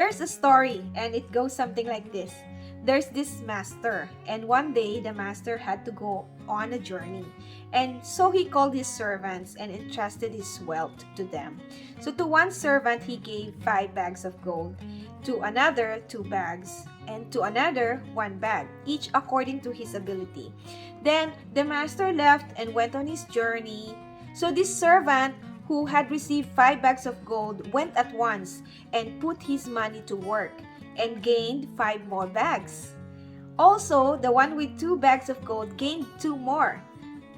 there's a story, and it goes something like this. There's this master, and one day the master had to go on a journey. And so he called his servants and entrusted his wealth to them. So to one servant he gave 5 bags of gold, to another 2 bags, and to another 1 bag, each according to his ability. Then the master left and went on his journey. So this servant who had received 5 bags of gold went at once and put his money to work and gained 5 more bags. Also, the one with 2 bags of gold gained 2 more.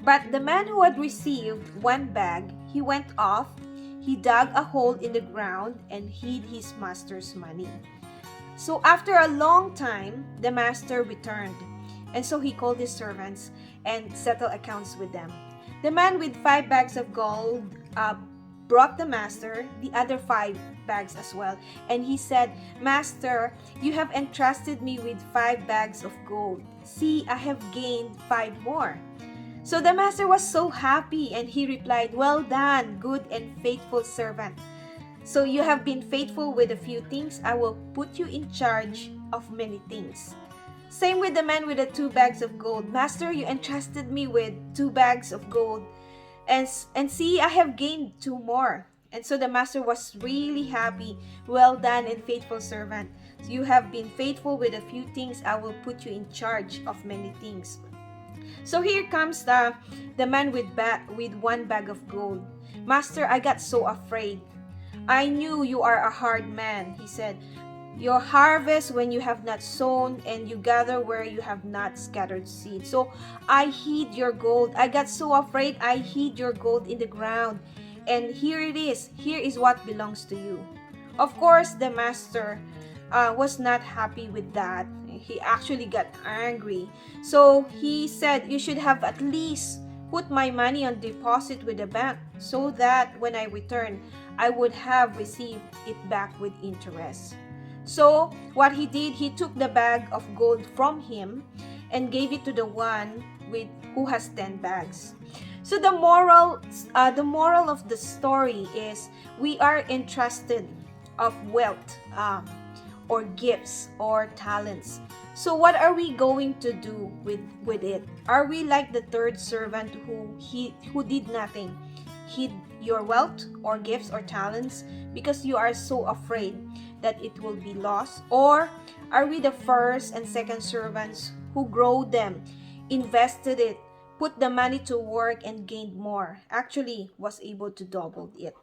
But the man who had received 1 bag, he went off, he dug a hole in the ground and hid his master's money. So after a long time, the master returned. And so he called his servants and settled accounts with them. The man with 5 bags of gold brought the master the other 5 bags as well. And he said, "Master, you have entrusted me with 5 bags of gold. See, I have gained 5 more." So the master was so happy and he replied, "Well done, good and faithful servant. So you have been faithful with a few things. I will put you in charge of many things." Same with the man with the 2 bags of gold. "Master, you entrusted me with 2 bags of gold. And see, I have gained 2 more." And so the master was really happy. "Well done and faithful servant. You have been faithful with a few things. I will put you in charge of many things." So here comes the man with 1 bag of gold. "Master, I got so afraid. I knew you are a hard man," he said. "You harvest when you have not sown, and you gather where you have not scattered seed. So I hid your gold. I got so afraid, I hid your gold in the ground. And here it is. Here is what belongs to you." Of course, the master was not happy with that. He actually got angry. So he said, "You should have at least put my money on deposit with the bank so that when I return, I would have received it back with interest." So what he did, he took the bag of gold from him and gave it to the one who has 10 bags. So the moral of the story is we are entrusted of wealth or gifts or talents. So what are we going to do with it? Are we like the third servant who did nothing? Hid your wealth or gifts or talents because you are so afraid that it will be lost? Or are we the first and second servants who grow them, invested it, put the money to work and gained more, actually was able to double it?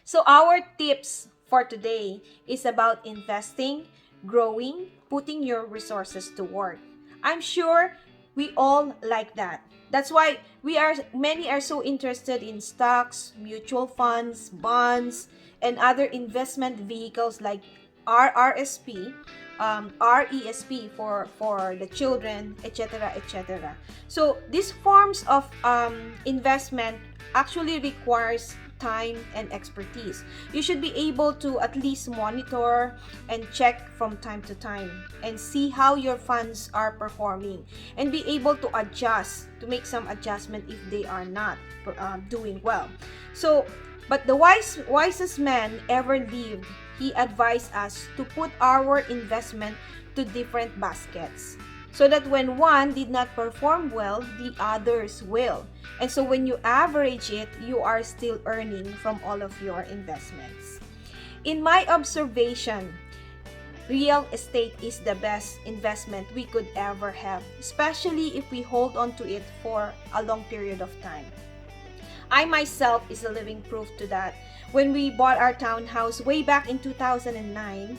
So our tips for today is about investing, growing, putting your resources to work. I'm sure we all like that. That's why many are so interested in stocks, mutual funds, bonds, and other investment vehicles like RRSP, RESP for the children, etc., etc. So these forms of investment actually requires time and expertise. You should be able to at least monitor and check from time to time and see how your funds are performing and be able to adjust, to make some adjustment if they are not doing well. So, but the wisest man ever lived, he advised us to put our investment to different baskets, so that when one did not perform well, the others will. And so when you average it, you are still earning from all of your investments. In my observation, real estate is the best investment we could ever have, especially if we hold on to it for a long period of time. I myself is a living proof to that. When we bought our townhouse way back in 2009,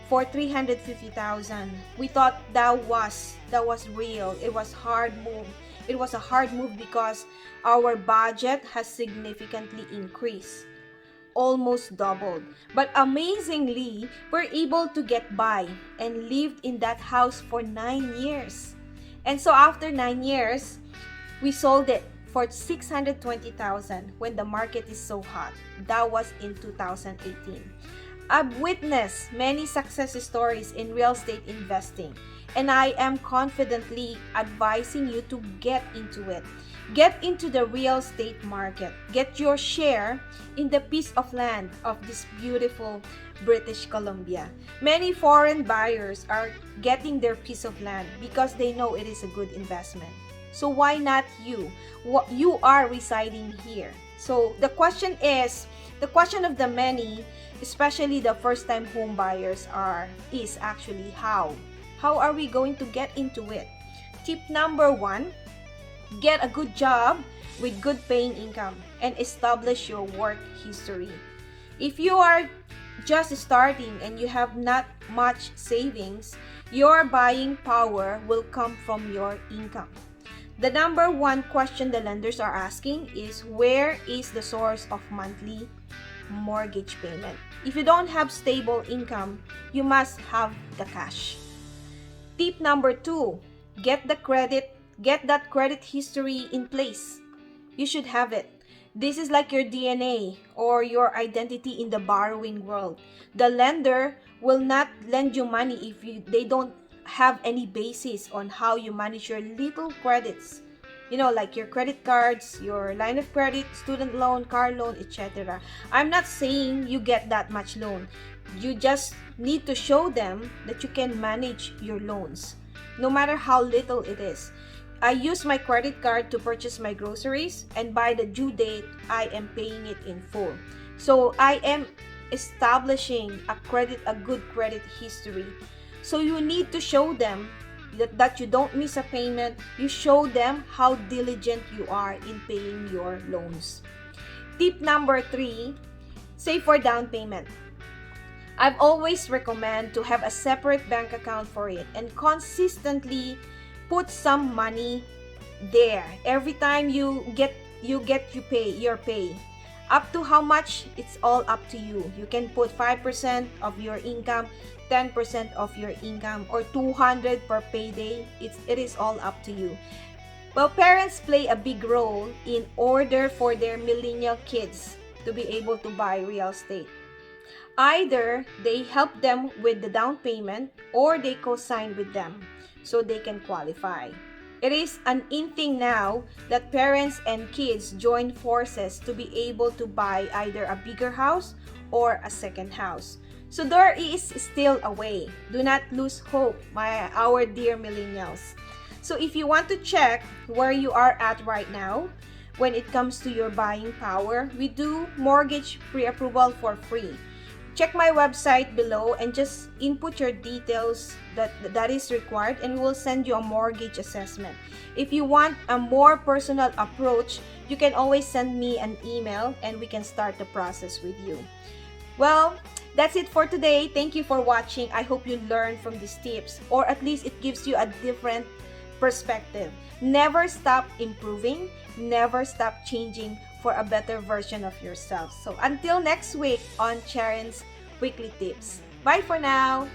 for 350,000. We thought that was real. It was hard move. It was a hard move because our budget has significantly increased, almost doubled. But amazingly, we're able to get by and lived in that house for 9 years. And so after 9 years, we sold it for 620,000 when the market is so hot. That was in 2018. I've witnessed many success stories in real estate investing, and I am confidently advising you to get into it. Get into the real estate market. Get your share in the piece of land of this beautiful British Columbia. Many foreign buyers are getting their piece of land because they know it is a good investment. So why not you? You are residing here. So the question of the many, especially the first-time home buyers, is actually how. How are we going to get into it? Tip number 1, get a good job with good paying income and establish your work history. If you are just starting and you have not much savings, your buying power will come from your income. The number 1 question the lenders are asking is, where is the source of monthly mortgage payment? If you don't have stable income, you must have the cash. Tip number 2, get that credit history in place. You should have it. This is like your DNA or your identity in the borrowing world. The lender will not lend you money if they don't have any basis on how you manage your little credits. Like your credit cards, your line of credit, student loan, car loan, etc. I'm not saying you get that much loan. You just need to show them that you can manage your loans, no matter how little it is. I use my credit card to purchase my groceries, and by the due date, I am paying it in full. So I am establishing a good credit history. So you need to show them that you don't miss a payment. You show them how diligent you are in paying your loans. Tip number 3, save for down payment. I've always recommend to have a separate bank account for it and consistently put some money there. Every time you pay your pay. Up to how much, it's all up to you. You can put 5% of your income, 10% of your income, or 200 per payday. It is all up to you. Well, parents play a big role in order for their millennial kids to be able to buy real estate. Either they help them with the down payment or they co-sign with them so they can qualify. It is an in thing now that parents and kids join forces to be able to buy either a bigger house or a second house. So there is still a way. Do not lose hope, our dear millennials. So if you want to check where you are at right now when it comes to your buying power, we do mortgage pre-approval for free. Check my website below and just input your details that is required, and we will send you a mortgage assessment. If you want a more personal approach, you can always send me an email and we can start the process with you. Well, that's it for today. Thank you for watching. I hope you learned from these tips, or at least it gives you a different perspective. Never stop improving, never stop changing for a better version of yourself. So until next week on Charen's Weekly Tips. Bye for now!